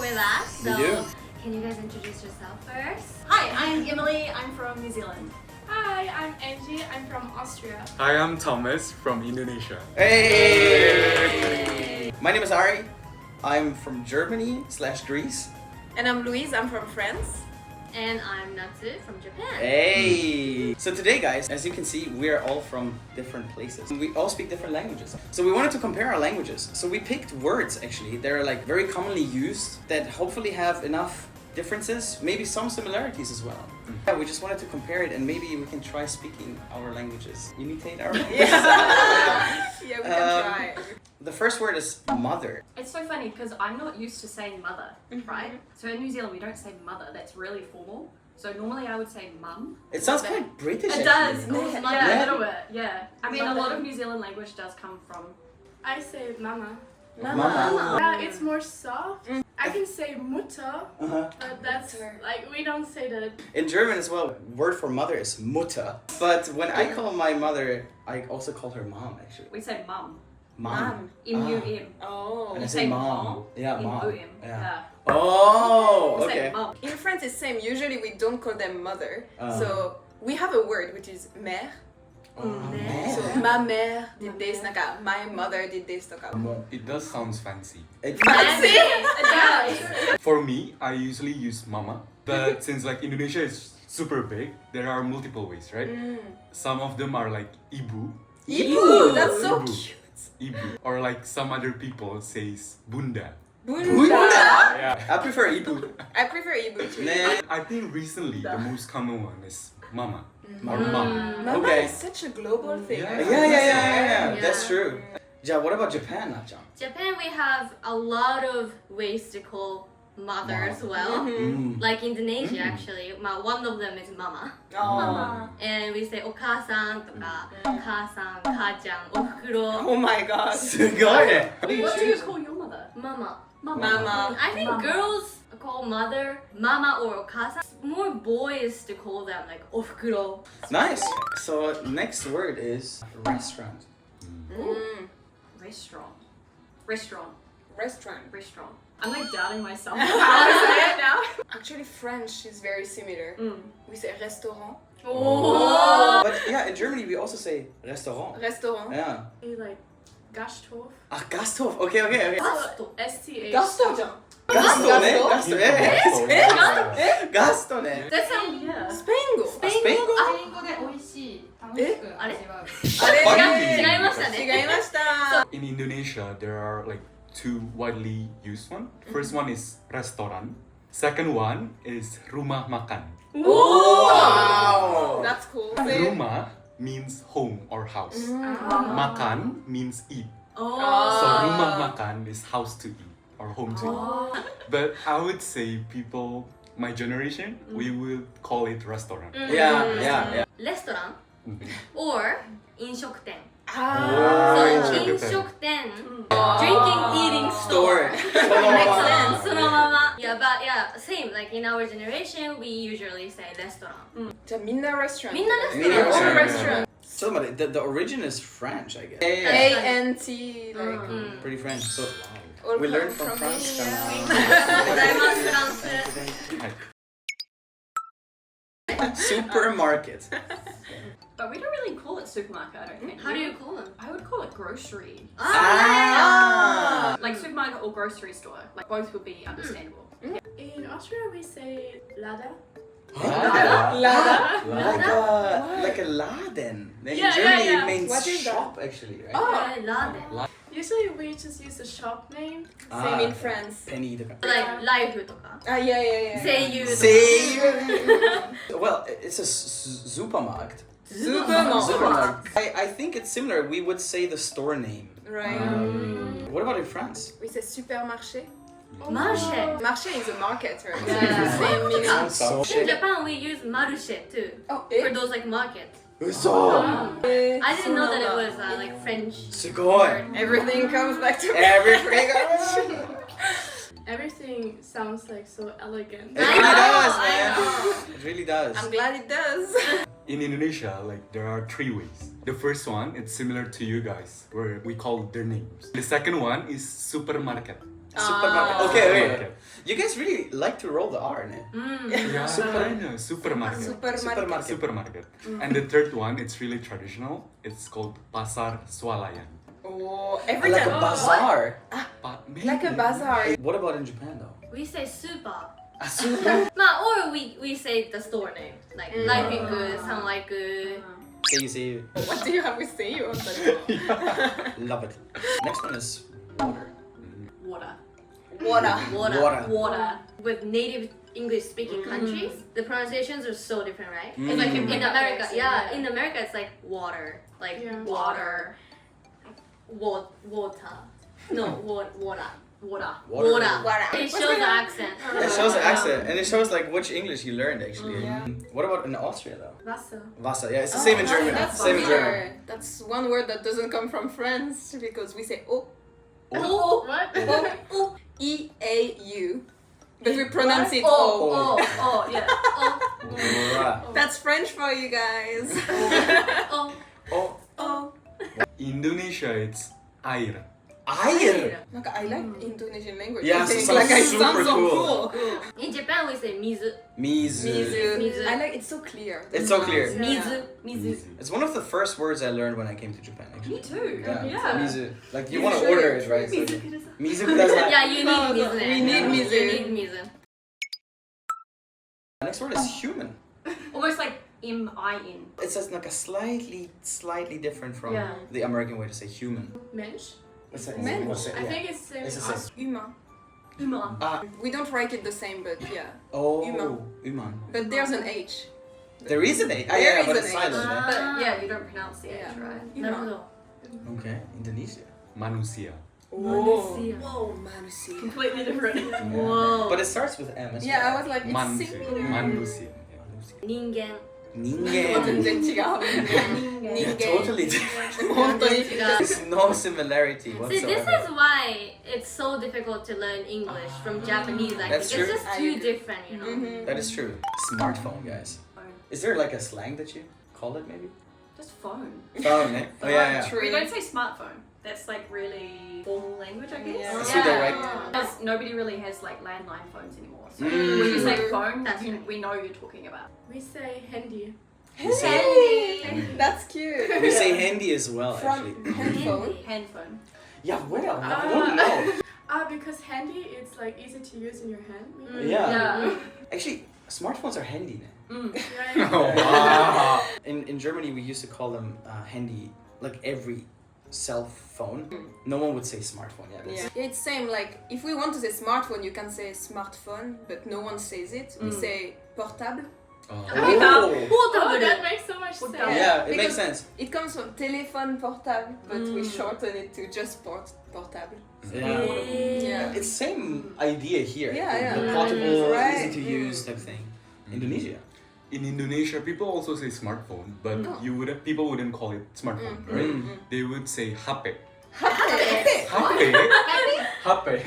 with us. We So, do. can you guys introduce yourself first? Hi, I'm Emily. I'm from New Zealand. Hi, I'm Angie. I'm from Austria. Hi, I'm Thomas from Indonesia. Hey! My name is Ari. I'm from Germany/Greece. And I'm Louise. I'm from France. And I'm Natsu from Japan. Hey! So today, guys, as you can see, we are all from different places. We all speak different languages. So we wanted to compare our languages. So we picked words, actually, that are like very commonly used, that hopefully have enough differences, maybe some similarities as well. Yeah, we just wanted to compare it and maybe we can try speaking our languages. Imitate our languages. Yeah, we can try. The first word is mother. It's so funny because I'm not used to saying mother, right? So in New Zealand we don't say mother. That's really formal. So normally I would say mum. It sounds quite British. It actually. does. Mother. Yeah, a little bit. Yeah. I mean, a Mother. lot of New Zealand language does come from. I say mama. Mama. Yeah, it's more soft. I can say Mutter, Uh-huh. but that's like we don't say that. In German as well, word for mother is Mutter. But when I call my mother, I also call her mom actually. We say mum. Mom. M-U-M. Oh. And I You say say mom. mom. Yeah, mom. M-O-M. Yeah. Yeah. Oh, We say okay. mum. In France, it's same. Usually, we don't call them mother. Uh. So we have a word which is mère. Oh, So man. ma mère did this, naka. My mother did this, naka. It does sound fancy. It- Fancy. It does. For me, I usually use mama, but since like Indonesia is super big, there are multiple ways, right? Some of them are like ibu, Ibu, that's so Ibu. cute. ibu, or like some other people says bunda. Bunda. Yeah. I prefer Ibu. I prefer Ibu too. Nah. I think recently the most common one is mama or Mm. mom. Mama Okay. is such a global thing. Yeah. Yeah. Yeah. That's true. Ja, what about Japan, Nachan? Japan, we have a lot of ways to call mother as well. Like Indonesia, actually, one of them is mama. Oh. And we say お母さんとか、母さん、母ちゃん、おふくろ、 Oh my god. すごいね。 What do you call your mother? mama. Mama. I think Mama. girls call mother mama or お母さん. More boys to call them like おふくろ. Nice. So next word is restaurant. Restaurant. Restaurant. Restaurant. Restaurant. I'm like doubting myself. How to say it now? Actually, French is very similar. We say restaurant. But yeah, in Germany we also say restaurant. Restaurant. Yeah. We like Gasthof. Ah, Gasthof. Okay. S-T-H. Gasto. Gasto, ne? Gasto, Yeah. Gasto, ne? That sounds Yeah. Spango. Spango? あれ違いましたね。違いました。 In Indonesia, there are like two widely used one. First one is restoran. Second one is rumah makan. Wow. That's cool. Say it. Rumah means home or house. Makan means eat. So Oh. rumah makan is house to eat or home to eat. But I would say people, my generation, we will call it restaurant. Yeah. レストラン or 飲食店. Ah, So 飲飲食店。食店, drinking, eating store. Store. Makes sense. そのまま. Yeah, but yeah, same. Like in our generation, we usually say レストラン. じゃあみんな restaurant. みんなレスト みんなラン. All restaurant. So the origin is French, I guess. A-N-T, like. Pretty French. So all we learned come from France. ございます、フランス. Supermarket. But we don't really call it supermarket, I don't think. How do you call them? I would call it grocery. Ah. Like supermarket or grocery store. Like both would be understandable. In Austria, we say Lada. Lada. Like a laden. In Yeah, Germany yeah. it means What is that? shop actually, right? Oh.ラーメン. Usually, we just use the shop name. Same in France. Penny. Like ライフとか. Yeah. 声優とか. Say. Well, it's a supermarket. Supermarket. I think it's similar. We would say the store name. Right. What about in France? We say supermarché. マルシェ. Marché is a market, right? Yeah. It's the same meaning. Sounds so In shit. Japan, we use マルシェ too. Oh, For those like market. So. I didn't know that it was like French. すごい. Everything comes back to Everything. Everything sounds like so elegant. It really does, I man. know. It really does. I'm glad it does. In Indonesia, like there are three ways. The first one, it's similar to you guys, where we call their names. The second one is supermarket. Supermarket. Okay. You guys really like to roll the R in it. Yeah, I know. Supermarket. Supermarket. And the third one, it's really traditional. It's called Pasar Swalayan. Oh, every Like time. a bazaar. Like a bazaar. What about in Japan though? We say super. A super. Or we say the store name. Like LINE Sunliku. Say. What do you have with say on that? Love it. Next one is water. Water. With native English speaking countries, the pronunciations are so different, right? It's like in Yeah. America, Yeah. in America it's like water, like Yeah. water, water. No, water. Water. It shows the accent. It shows the accent and it shows like which English you learned actually. What about in Austria though? Wasser. Wasser. Yeah, it's the same in German. That's Same in German. familiar. That's one word that doesn't come from France because we say oh, What? E-A-U. But we pronounce it oh. Yeah. Water. That's French for you guys. Oh. Indonesia, it's air. Air. Like, I like Indonesian language. Yeah, I think, so like I super sound so cool. cool. In Japan we say mizu. Mizu. I like it's so clear. It's so clear. Mizu. It's one of the first words I learned when I came to Japan actually. Me too. Yeah. Mizu. Like you You want to should. order it, right? So, Mizu kudasai. Yeah, you need mizu. We need mizu. You need mizu. Next word is human. Almost like M-I-N. It says like a slightly different from Yeah. the American way to say human. Mensch. It's a, Mensch. what's it? I Yeah. think it's same. It's the same. Human. Uma. We don't write it the same, but yeah. Oh, Human. Human. But there's an H. There is an A. Ah, There yeah, is but an it's H. silent. Yeah. But yeah, you don't pronounce the H, Yeah. right? なるほど。 Okay, Indonesia. Manusia. Oh. Manusia. Whoa, Manusia. Completely different. Whoa. But it starts with M as Yeah, I well. was like, it's Manusia. similar. Manusia. ningen. Ningen. 全然違う。 Yeah, totally different. 本当に。 There's no similarity See, whatsoever. this is why it's so difficult to learn English from Japanese. I That's think it's true. just too different, you know. Mhm. That is true. Smartphone, guys. Is there like a slang that you call it maybe? Just phone. Phone, eh? Oh yeah, yeah. True. We don't say smartphone. That's like really formal language, I guess. Yeah. It's too direct. Because nobody really has like landline phones anymore. So Mm. when you say phone, That's right. we know you're talking about. We say handy. We say, That's cute. we say handy as well, actually. From handphone. Handphone. Yeah, well, I don't know. Because handy, it's like easy to use in your hand. maybe? Yeah. Actually, smartphones are handy now. Yeah. Oh, wow. In Germany, we used to call them handy, like every cell phone. No one would say smartphone. Yeah, that's, Yeah, it's same. Like if we want to say smartphone, you can say smartphone, but no one says it. We say portable. Oh. Oh. Oh, that makes so much sense. Yeah, it makes Because sense. It comes from téléphone portable, but we shorten it to just portable. Yeah. Yeah. It's same idea here. Yeah, The yeah. portable, Right. easy to use type thing. Indonesia. In Indonesia, people also say smartphone, but people wouldn't call it smartphone, right? They would say HP. HP. HP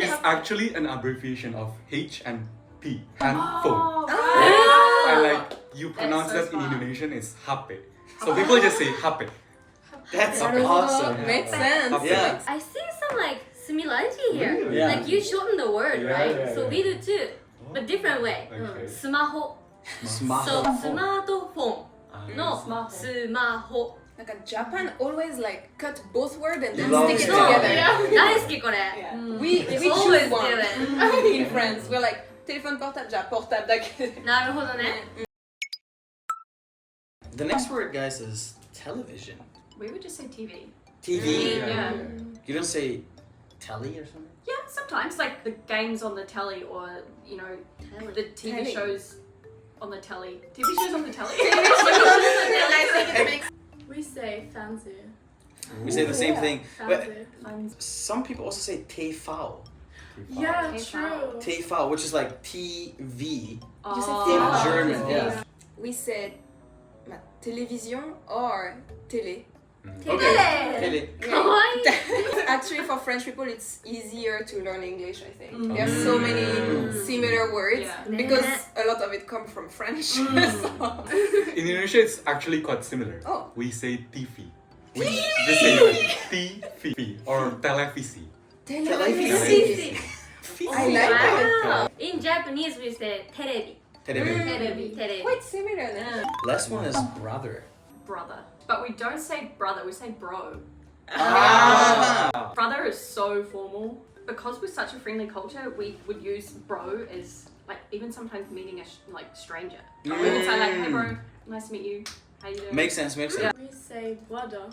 is actually an abbreviation of H and P, handphone. And like you pronounce so that in smart. Indonesian is HP. So people just say HP. That's Okay. awesome. Makes sense. Yeah. I see some like similarity here. Really? Yeah. Like you shorten the word, Yeah, right? yeah, So yeah. we do too, but different way. Okay. Smaho. Smart. So smartphone. Ah, No, Smartphone. smaho. Like Japan always like cut both words and then Love stick it it. together. Yeah. 大好きこれ。 Yeah. Mm. We They choose always do one. it. In France, we're like téléphone portable, portable だけ。なるほどね。 The next word, guys, is television. We would just say TV. TV. Yeah. You don't say telly or something? Yeah, sometimes like the games on the telly or, you know, the TV Telly. shows on the telly. TV shows on the telly. We say fancy. We say the same thing. But Fancy. some people also say TV. Yeah, Hey, true. TV, which is like TV Oh. You say in TV. German. Yeah. We said télévision or télé. Okay. Tele. かわいい。 Actually, for French people, it's easier to learn English, I think. There are so many similar words Yeah. because a lot of it comes from French. So- In Indonesia, it's actually quite similar. Oh. We say TV. We just say like TV or televisi. Televisi. I like it. Wow. In Japanese, we say terebi. Terebi. Terebi. Quite similar. No? Last one is brother. Brother. But we don't say brother, we say bro. Ah. Brother is so formal. Because we're such a friendly culture, we would use bro as like even sometimes meeting a stranger. We would say like, hey bro, nice to meet you. How you doing? Makes sense. We say brother.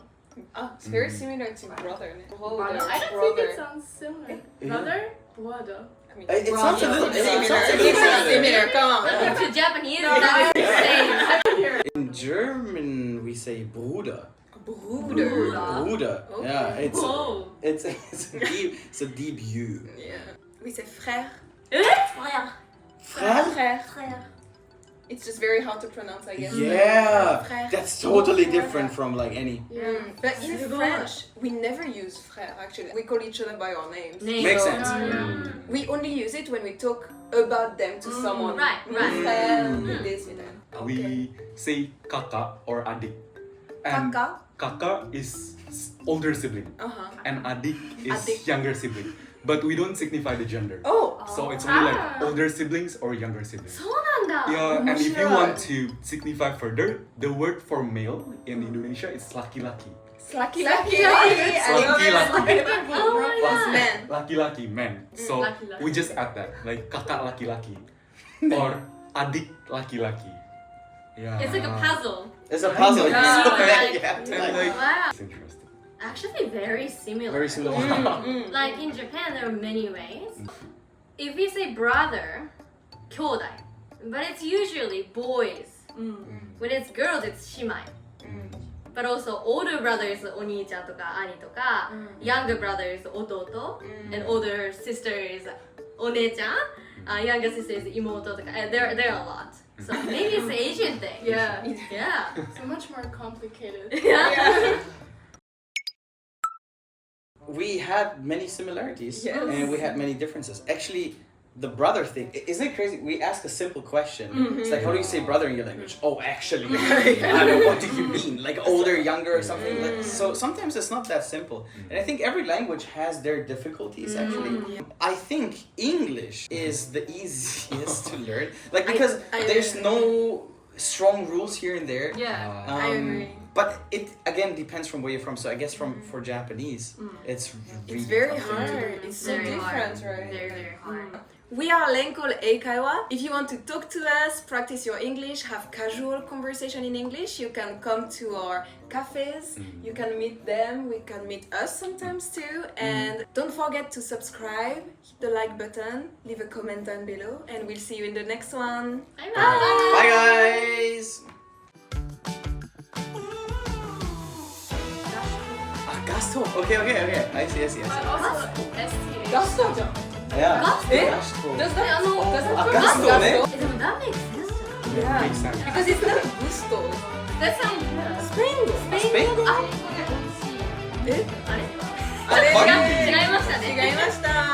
Oh, it's very similar to brother. Brother. I don't think it sounds similar. Brother, brother. I mean, It sounds a little similar. Come on. But to Japanese, that's the same. In German, we say Bruder. Bruder. Bruder. Yeah, Oh. it's a deep U. Yeah. We say frère. Frère. Frère? Frère. It's just very hard to pronounce, I guess. Yeah, Frère. that's totally different from like any. Yeah. But in French, we never use frère actually. We call each other by our names. Makes So, sense. We only use it when we talk about them to someone. Right, With right. frère, with this, with that. We say kakak or adik. And Kaka. kakak is older sibling Uh-huh. and adik is Adik. younger sibling. But we don't signify the gender. Oh. So it's only like older siblings or younger siblings. そうなんだ。 Yeah, and if you Sure. want to signify further, the word for male in Indonesia is laki-laki. Laki-laki. Laki-laki. Oh my god. Man. Laki-laki, man. So laki-laki. we just add that, like kakak laki-laki or adik laki-laki. Yeah. It's like a puzzle. It's a puzzle. Yeah. So that you Yeah. have to And like. like, Wow. it's interesting. Actually, very similar. Very similar. Like in Japan, there are many ways. If we say brother, 兄弟, but it's usually boys. When it's girls, it's 姉妹. But also older brother is お兄ちゃんとか兄とか, younger brother is 弟, and older sister is お姉ちゃん, younger sister is 妹とか. There are a lot. So maybe it's an Asian thing. Yeah. Yeah. So much more complicated. Yeah. We had many similarities Yes. and we had many differences. Actually, the brother thing, isn't it crazy? We ask a simple question. It's like, how do you say brother in your language? Oh, actually, I don't know, what do you mean? Like older, younger, or something? Like, so sometimes it's not that simple. And I think every language has their difficulties, actually. I think English is the easiest to learn. Like, because I there's agree. no strong rules here and there. Yeah. I agree. But it again depends from where you're from. So I guess for Japanese, it's really It's very complicated. hard. It's so Very different, hard. right? Very, very hard. We are LanCul Eikaiwa. If you want to talk to us, practice your English, have casual conversation in English, you can come to our cafes. You can meet them. We can meet us sometimes too. And don't forget to subscribe, hit the like button, leave a comment down below, and we'll see you in the next one. Bye Bye guys! Gasto. Okay. I see. Also, STA. Gasto. Yeah. Eh? Gasto. Does that Gasto, ne? That makes sense. Yeah. Makes sense. Because it's not gusto. That sounds Springo. Spango? あれえあれあれ違いましたね。違いました。